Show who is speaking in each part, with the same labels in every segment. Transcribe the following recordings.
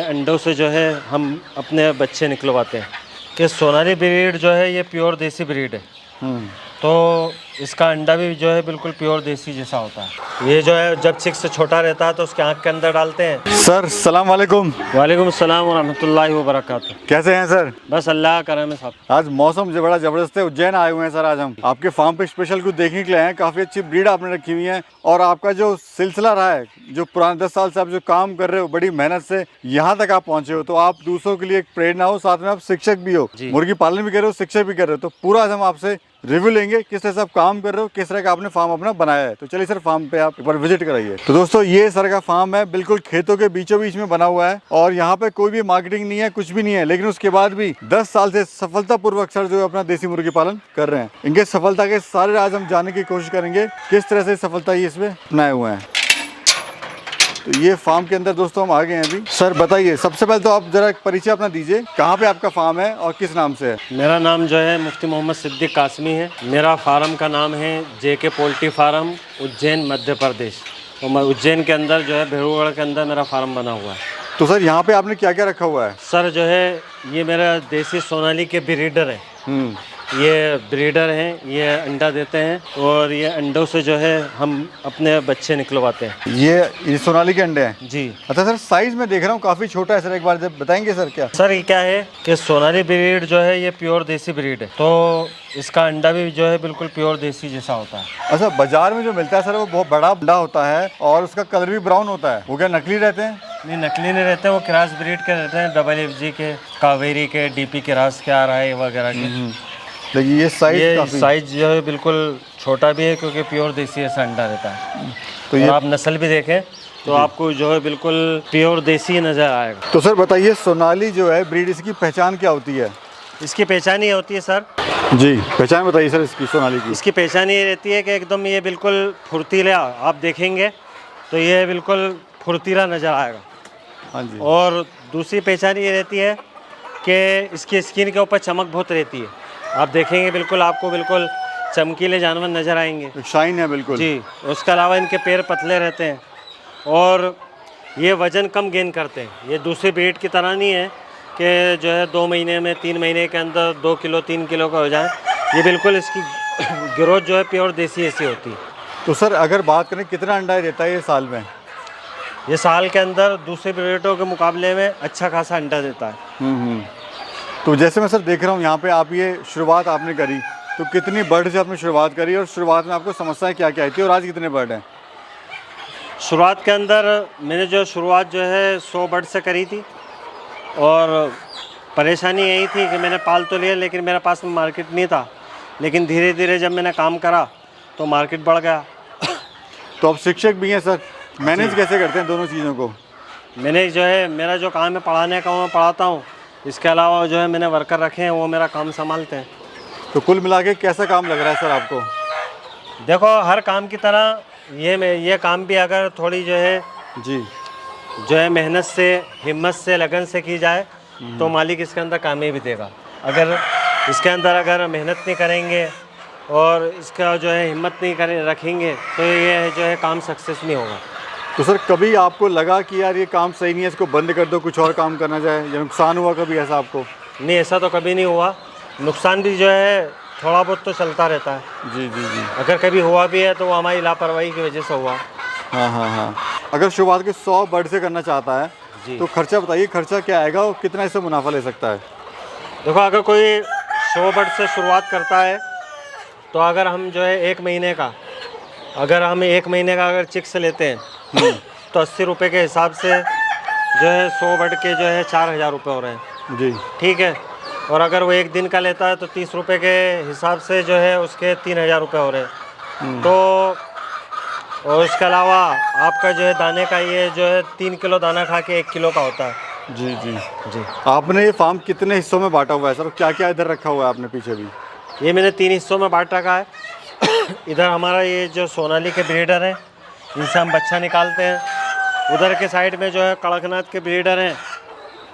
Speaker 1: अंडों से जो है हम अपने बच्चे निकलवाते हैं कि सोनाली ब्रीड जो है ये प्योर देसी ब्रीड है। तो इसका अंडा भी जो है बिल्कुल प्योर देसी जैसा होता है। ये जो है जब चिक्स छोटा रहता है तो उसके आँख के अंदर डालते हैं।
Speaker 2: सर सलाम वालेकुम।
Speaker 1: वालेकुम सलाम व रहमतुल्लाहि व बरकातुहू।
Speaker 2: कैसे हैं सर?
Speaker 1: बस अल्लाह का करम है साहब।
Speaker 2: आज मौसम जो बड़ा जबरदस्त है, उज्जैन आए हुए हैं सर। आज हम आपके फार्म पे स्पेशल कुछ देखने के लिए हैं। काफ़ी अच्छी ब्रीड आपने रखी हुई है और आपका जो सिलसिला रहा है, जो पुराने 10 साल से आप जो काम कर रहे हो, बड़ी मेहनत से यहाँ तक आप पहुँचे हो, तो आप दूसरों के लिए एक प्रेरणा हो, साथ में आप शिक्षक भी हो, मुर्गी पालन भी कर रहे हो, शिक्षक भी कर रहे हो। तो पूरा आज हम आपसे रिव्यू लेंगे, किस तरह से आप काम कर रहे हो, किस तरह का आपने फार्म अपना बनाया है। तो चलिए सर फार्म पे आप एक बार विजिट कराइए। तो दोस्तों ये सर का फार्म है, बिल्कुल खेतों के बीचों बीच में बना हुआ है और यहाँ पे कोई भी मार्केटिंग नहीं है, कुछ भी नहीं है। लेकिन उसके बाद भी 10 साल से सफलतापूर्वक सर जो अपना देसी मुर्गी पालन कर रहे हैं। इनके सफलता के सारे राज हम जानने की कोशिश करेंगे, किस तरह से सफलता ये इसमें अपनाए हुए हैं। तो ये फार्म के अंदर दोस्तों हम आ गए हैं अभी। सर बताइए, सबसे पहले तो आप जरा एक परिचय अपना दीजिए, कहाँ पे आपका फार्म है और किस नाम से है?
Speaker 1: मेरा नाम जो है मुफ्ती मोहम्मद सिद्दीक कासमी है। मेरा फार्म का नाम है जेके पोल्ट्री फार्म, उज्जैन मध्य प्रदेश। तो मैं उज्जैन के अंदर जो है भेड़ूगढ़ के अंदर मेरा फार्म बना हुआ है।
Speaker 2: तो सर यहाँ पे आपने क्या क्या रखा हुआ है?
Speaker 1: सर जो है ये मेरा देसी सोनाली के ब्रीडर है। ये ब्रीडर हैं, ये अंडा देते हैं और ये अंडों से जो है हम अपने बच्चे निकलवाते हैं।
Speaker 2: ये सोनाली के अंडे हैं
Speaker 1: जी।
Speaker 2: अच्छा सर, साइज में देख रहा हूँ काफ़ी छोटा है सर, एक बार जब बताएंगे सर क्या?
Speaker 1: सर ये क्या है कि सोनाली ब्रीड जो है ये प्योर देसी ब्रीड है, तो इसका अंडा भी जो है बिल्कुल प्योर देसी जैसा होता है।
Speaker 2: अच्छा, बाजार में जो मिलता है सर वो बहुत बड़ा अंडा होता है और उसका कलर भी ब्राउन होता है, वो क्या नकली रहते हैं?
Speaker 1: नहीं, नकली नहीं रहते, वो क्रॉस ब्रीड के रहते हैं, FFG के, कावेरी के, DP के रास के आ रहा है वगैरह के।
Speaker 2: लेकिन ये
Speaker 1: साइज जो है बिल्कुल छोटा भी है क्योंकि प्योर देसी ऐसा अंडा रहता है। तो ये आप नस्ल भी देखें तो आपको जो है बिल्कुल प्योर देसी नज़र आएगा।
Speaker 2: तो सर बताइए, सोनाली जो है ब्रीड, इसकी पहचान क्या होती है?
Speaker 1: इसकी पहचान ये होती है सर
Speaker 2: जी, पहचान बताइए सर इसकी सोनाली की।
Speaker 1: इसकी पहचान ये रहती है कि एकदम ये बिल्कुल फुर्तीला, आप देखेंगे तो ये बिल्कुल फुर्तीला नज़र आएगा।
Speaker 2: हाँ जी।
Speaker 1: और दूसरी पहचान ये रहती है कि इसकी स्किन के ऊपर चमक बहुत रहती है। आप देखेंगे बिल्कुल आपको बिल्कुल चमकीले जानवर नज़र आएंगे,
Speaker 2: शाइन है बिल्कुल।
Speaker 1: जी। उसके अलावा इनके पैर पतले रहते हैं और ये वज़न कम गेन करते हैं। ये दूसरी ब्रीड की तरह नहीं है कि जो है 2 महीने में 3 महीने के अंदर 2 किलो 3 किलो का हो जाए। ये बिल्कुल इसकी ग्रोथ जो है प्योर देसी ऐसी होती है।
Speaker 2: तो सर अगर बात करें कितना अंडा देता है ये साल में?
Speaker 1: ये साल के अंदर दूसरे ब्रीडों के मुकाबले में अच्छा खासा अंडा देता है।
Speaker 2: तो जैसे मैं सर देख रहा हूँ यहाँ पे, आप ये शुरुआत आपने करी, तो कितनी बर्ड से आपने शुरुआत करी और शुरुआत में आपको समस्याएं क्या क्या आई थी और आज कितने बर्ड हैं?
Speaker 1: शुरुआत के अंदर मैंने जो शुरुआत जो है 100 बर्ड से करी थी और परेशानी यही थी कि मैंने पाल तो लिया लेकिन मेरे पास में मार्केट नहीं था। लेकिन धीरे धीरे जब मैंने काम करा तो मार्केट बढ़ गया।
Speaker 2: तो आप शिक्षक भी हैं सर, मैनेज कैसे करते हैं दोनों चीज़ों को?
Speaker 1: मैंने जो है मेरा जो काम है पढ़ाने का, वो मैं पढ़ाता हूँ। इसके अलावा जो है मैंने वर्कर रखे हैं, वो मेरा काम संभालते हैं।
Speaker 2: तो कुल मिला के कैसा काम लग रहा है सर आपको?
Speaker 1: देखो, हर काम की तरह ये काम भी अगर थोड़ी जो है जो है मेहनत से, हिम्मत से, लगन से की जाए तो मालिक इसके अंदर कामयाबी देगा। अगर इसके अंदर अगर मेहनत नहीं करेंगे और इसका जो है हिम्मत नहीं रखेंगे तो ये जो है काम सक्सेस नहीं होगा।
Speaker 2: तो सर कभी आपको लगा कि यार ये काम सही नहीं है, इसको बंद कर दो, कुछ और काम करना चाहे, या नुकसान हुआ कभी ऐसा आपको?
Speaker 1: नहीं, ऐसा तो कभी नहीं हुआ। नुकसान भी जो है थोड़ा बहुत तो चलता रहता है।
Speaker 2: जी जी जी।
Speaker 1: अगर कभी हुआ भी है तो वो हमारी लापरवाही की वजह से हुआ।
Speaker 2: हाँ। अगर शुरुआत के 100 बर्ड से करना चाहता है
Speaker 1: जी,
Speaker 2: तो खर्चा बताइए, खर्चा क्या आएगा और कितना इससे मुनाफा ले सकता है?
Speaker 1: देखो, अगर कोई 100 बर्ड से शुरुआत करता है तो अगर हम जो है 1 महीने का, अगर चिक्स लेते हैं तो 80 रुपये के हिसाब से जो है 100 बर्ड के जो है 4000 रुपये हो रहे हैं।
Speaker 2: जी,
Speaker 1: ठीक है। और अगर वो 1 दिन का लेता है तो 30 रुपये के हिसाब से जो है उसके 3000 रुपये हो रहे हैं। तो और इसके अलावा आपका जो है दाने का, ये जो है 3 किलो दाना खा के 1 किलो का होता है।
Speaker 2: जी जी
Speaker 1: जी।
Speaker 2: आपने ये फार्म कितने हिस्सों में बांटा हुआ है सर? क्या क्या इधर रखा हुआ है आपने पीछे भी?
Speaker 1: ये मैंने 3 हिस्सों में बांट रखा है। इधर हमारा ये जो सोनाली के ब्रीडर हैं, इनसे हम बच्चा निकालते हैं। उधर के साइड में जो है कड़कनाथ के ब्रीडर हैं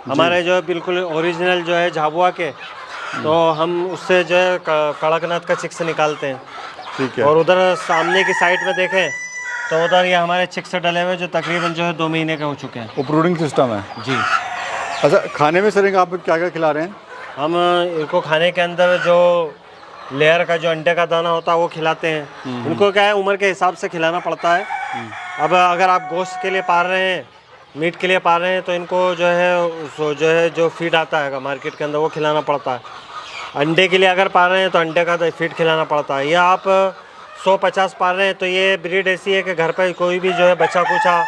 Speaker 1: हमारे, जो है बिल्कुल ओरिजिनल जो है झाबुआ के, तो हम उससे जो है कड़कनाथ का चिक्स निकालते हैं।
Speaker 2: ठीक है।
Speaker 1: और उधर सामने की साइड में देखें तो उधर ये हमारे चिक्स डले हुए जो तकरीबन जो है 2 महीने के हो चुके हैं।
Speaker 2: वो ब्रूडिंग सिस्टम है?
Speaker 1: जी।
Speaker 2: अच्छा, खाने में सर आप क्या क्या खिला रहे हैं?
Speaker 1: हम इनको खाने के अंदर जो लेयर का जो अंडे का दाना होता है वो खिलाते हैं। इनको क्या है, उम्र के हिसाब से खिलाना पड़ता है। अब अगर आप गोश्त के लिए पाल रहे हैं, मीट के लिए पाल रहे हैं, तो इनको जो फीड आता है मार्केट के अंदर वो खिलाना पड़ता है। अंडे के लिए अगर पाल रहे हैं तो अंडे का फीड खिलाना पड़ता है। या आप 100-50 पाल रहे हैं तो ये ब्रीड ऐसी है कि घर पर कोई भी जो है बच्चा कुचा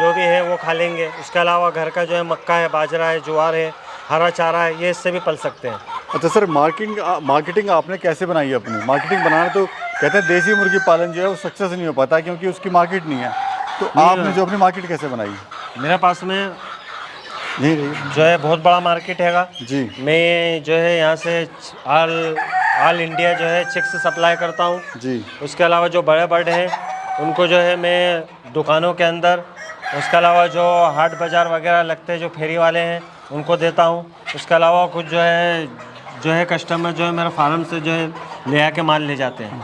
Speaker 1: जो भी है वो खा लेंगे। उसके अलावा घर का जो है मक्का है, बाजरा है, ज्वार है, हरा चारा है, ये इससे भी पल सकते हैं।
Speaker 2: अच्छा सर, मार्केटिंग आपने कैसे बनाई है अपनी? मार्केटिंग बनाना तो कहते हैं देसी मुर्गी पालन जो है वो सक्सेस नहीं हो पाता क्योंकि उसकी मार्केट नहीं है। तो आपने जो अपनी मार्केट कैसे बनाई?
Speaker 1: मेरे पास में
Speaker 2: नहीं रही
Speaker 1: जो है बहुत बड़ा मार्केट हैगा
Speaker 2: जी।
Speaker 1: मैं जो है यहाँ से ऑल इंडिया जो है चिक्स सप्लाई करता हूँ
Speaker 2: जी।
Speaker 1: उसके अलावा जो बड़े बर्ड हैं उनको जो है मैं दुकानों के अंदर, उसके अलावा जो हाट बाज़ार वगैरह लगते हैं जो फेरी वाले हैं उनको देता हूँ। उसके अलावा कुछ जो है कस्टमर जो है मेरे फार्म से जो है ले आके माल ले जाते हैं।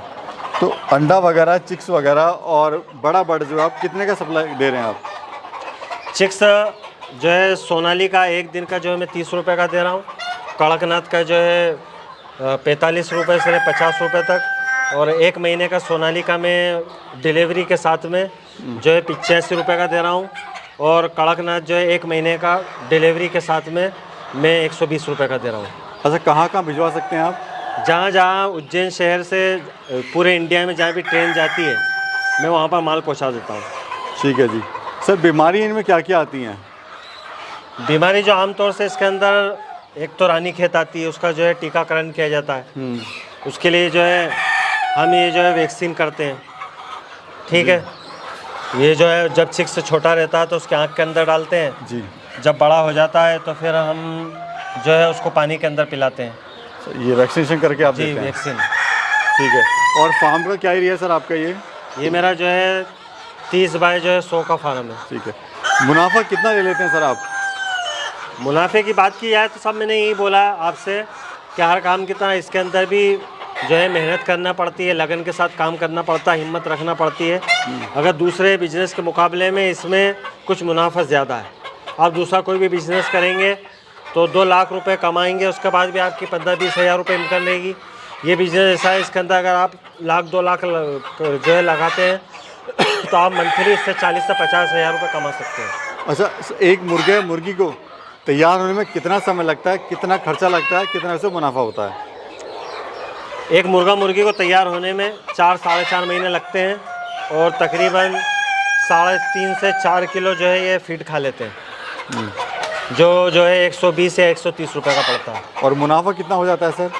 Speaker 2: तो अंडा वगैरह, चिक्स वगैरह और बड़ा बर्ड जो आप कितने का सप्लाई दे रहे हैं आप?
Speaker 1: चिक्स जो है सोनाली का एक दिन का जो है मैं 30 रुपये का दे रहा हूँ। कड़कनाथ का जो है 45 रुपये से 50 रुपये तक। और एक महीने का सोनाली का मैं डिलीवरी के साथ में जो है 85 रुपये का दे रहा हूँ। और कड़कनाथ जो है एक महीने का डिलीवरी के साथ में मैं 120 रुपये का दे रहा हूँ।
Speaker 2: अच्छा, कहाँ कहाँ भिजवा सकते हैं आप?
Speaker 1: जहाँ जहाँ उज्जैन शहर से पूरे इंडिया में जहाँ भी ट्रेन जाती है मैं वहाँ पर माल पहुँचा देता हूँ।
Speaker 2: ठीक है जी। सर, बीमारी इनमें क्या क्या आती हैं?
Speaker 1: बीमारी जो आमतौर से इसके अंदर एक तो रानीखेत आती है, उसका जो है टीकाकरण किया जाता है। उसके लिए जो है हम ये जो है वैक्सीन करते हैं। ठीक है, ये जो है जब चिक्स छोटा रहता है तो उसके आँख के अंदर डालते हैं
Speaker 2: जी।
Speaker 1: जब बड़ा हो जाता है तो फिर हम जो है उसको पानी के अंदर पिलाते हैं।
Speaker 2: ये वैक्सीनेशन करके आप
Speaker 1: जी,
Speaker 2: देते हैं?
Speaker 1: वैक्सीन।
Speaker 2: ठीक है। और फार्म का क्या एरिया है सर आपका? ये
Speaker 1: मेरा जो है 30 बाय जो है 100 का फार्म है।
Speaker 2: ठीक है। मुनाफा कितना ले लेते हैं सर आप?
Speaker 1: मुनाफे की बात की जाए तो सब मैंने यही बोला आपसे कि हर काम की तरह इसके अंदर भी जो है मेहनत करना पड़ती है, लगन के साथ काम करना पड़ता है, हिम्मत रखना पड़ती है। अगर दूसरे बिजनेस के मुकाबले में इसमें कुछ मुनाफा ज़्यादा है। आप दूसरा कोई भी बिजनेस करेंगे तो 2 लाख रुपए कमाएंगे, उसके बाद भी आपकी 15-20 हज़ार रुपये इनकम रहेगी। ये बिजनेस ऐसा है, इसके अंदर अगर आप 1-2 लाख जो है लगाते हैं तो आप मंथली इससे 40 से 50 हज़ार रुपये कमा सकते हैं।
Speaker 2: अच्छा, एक मुर्गी को तैयार होने में कितना समय लगता है, कितना खर्चा लगता है, कितना उससे मुनाफा होता है?
Speaker 1: एक मुर्गी को तैयार होने में 4-4.5 महीने लगते हैं और तकरीबन 3.5 से 4 किलो जो है ये फीड खा लेते हैं, जो है 120 या 130 रुपये का पड़ता है।
Speaker 2: और मुनाफा कितना हो जाता है सर?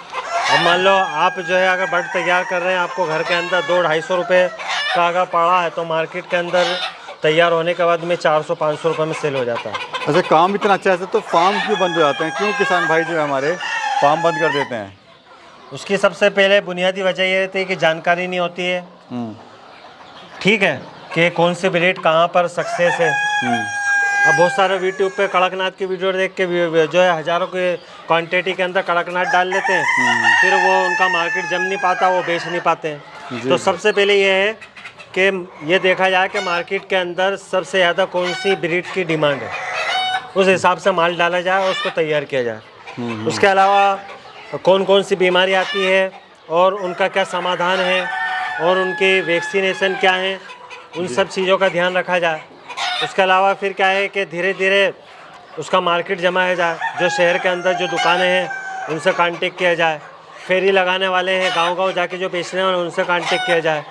Speaker 1: अब मान लो आप जो है अगर बर्ड तैयार कर रहे हैं, आपको घर के अंदर 200-250 रुपये का अगर पड़ा है तो मार्केट के अंदर तैयार होने के बाद में 400-500 रुपये में सेल हो जाता है।
Speaker 2: अच्छा, काम इतना अच्छा है सर, तो फार्म क्यों बंद हो जाते हैं? क्यों किसान भाई जो है हमारे फार्म बंद कर देते हैं?
Speaker 1: उसकी सबसे पहले बुनियादी वजह ये रहती है कि जानकारी नहीं होती है। ठीक है, कि कौन सी ब्रीड कहाँ पर सक्सेस है। अब बहुत सारे यूट्यूब पे कड़कनाथ की वीडियो देख के जो है हज़ारों के क्वांटिटी के अंदर कड़कनाथ डाल लेते हैं, फिर वो उनका मार्केट जम नहीं पाता, वो बेच नहीं पाते हैं। तो सबसे पहले ये है कि ये देखा जाए कि मार्केट के अंदर सबसे ज़्यादा कौन सी ब्रीड की डिमांड है, उस हिसाब से माल डाला जाए और उसको तैयार किया जाए। उसके अलावा कौन कौन सी बीमारी आती है और उनका क्या समाधान है और उनकी वैक्सीनेशन क्या है, उन सब चीज़ों का ध्यान रखा जाए। उसके अलावा फिर क्या है कि धीरे धीरे उसका मार्केट जमाया जाए। जो शहर के अंदर जो दुकानें हैं उनसे कांटेक्ट किया जाए, फेरी लगाने वाले हैं गांव-गांव जाके जो बेचने वाले उनसे कांटेक्ट किया जाए।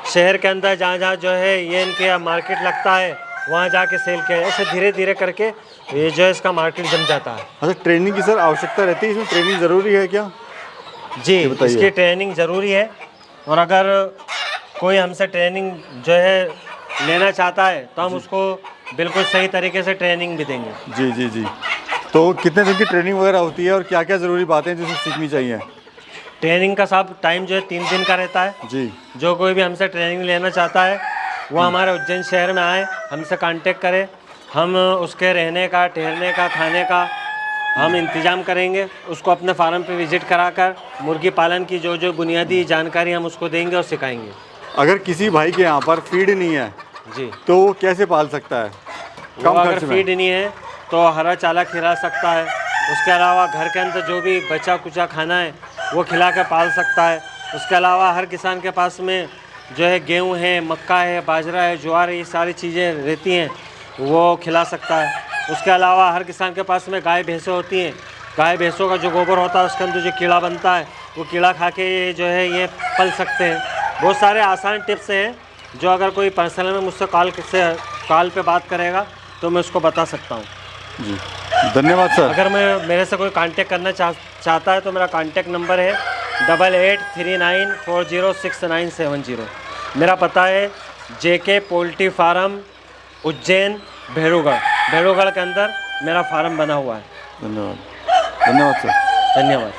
Speaker 1: शहर के अंदर जहाँ जहाँ जो है ये इनके मार्केट लगता है वहाँ जाके सेल किया जाए। ऐसे धीरे धीरे करके ये जो है इसका मार्केट जम जाता है।
Speaker 2: अच्छा, ट्रेनिंग की सर आवश्यकता रहती है? इसमें ट्रेनिंग ज़रूरी है क्या?
Speaker 1: जी, इसकी ट्रेनिंग ज़रूरी है और अगर कोई हमसे ट्रेनिंग जो है लेना चाहता है तो हम उसको बिल्कुल सही तरीके से ट्रेनिंग भी देंगे।
Speaker 2: जी जी जी। तो कितने दिन की ट्रेनिंग वगैरह होती है और क्या क्या ज़रूरी बातें हैं जिसे सीखनी चाहिए?
Speaker 1: ट्रेनिंग का सब टाइम जो है 3 दिन का रहता है।
Speaker 2: जी।
Speaker 1: जो कोई भी हमसे ट्रेनिंग लेना चाहता है वो हमारे उज्जैन शहर में आए, हमसे कांटेक्ट करे, हम उसके रहने का, ठहरने का, खाने का हम इंतज़ाम करेंगे। उसको अपने फार्म पे विज़िट कराकर मुर्गी पालन की जो जो बुनियादी जानकारी हम उसको देंगे और सिखाएंगे।
Speaker 2: अगर किसी भाई के यहाँ पर फीड नहीं है
Speaker 1: जी,
Speaker 2: तो वो कैसे पाल सकता है
Speaker 1: वो
Speaker 2: कम
Speaker 1: अगर
Speaker 2: खर्च में?
Speaker 1: फीड नहीं है तो हरा चारा खिला सकता है। उसके अलावा घर के अंदर जो भी बचा कुचा खाना है वो खिला के पाल सकता है। उसके अलावा हर किसान के पास में जो है गेहूँ है, मक्का है, बाजरा है, ज्वार है, ये सारी चीज़ें रहती हैं, वो खिला सकता है। उसके अलावा हर किसान के पास में गाय भैंसें होती हैं। गाय भैंसों का जो गोबर होता है उसके अंदर जो कीड़ा बनता है वो कीड़ा खा के ये जो है ये पल सकते हैं। बहुत सारे आसान टिप्स हैं जो अगर कोई पर्सनल में मुझसे कॉल पे बात करेगा तो मैं उसको बता सकता हूँ।
Speaker 2: जी धन्यवाद सर।
Speaker 1: अगर मैं मेरे से कोई कांटेक्ट करना चाहता है तो मेरा कांटेक्ट नंबर है 8839406970। मेरा पता है JK पोल्ट्री फार्म उज्जैन भेड़ूगढ़ के अंदर मेरा फार्म बना हुआ है।
Speaker 2: धन्यवाद। धन्यवाद सर।
Speaker 1: धन्यवाद।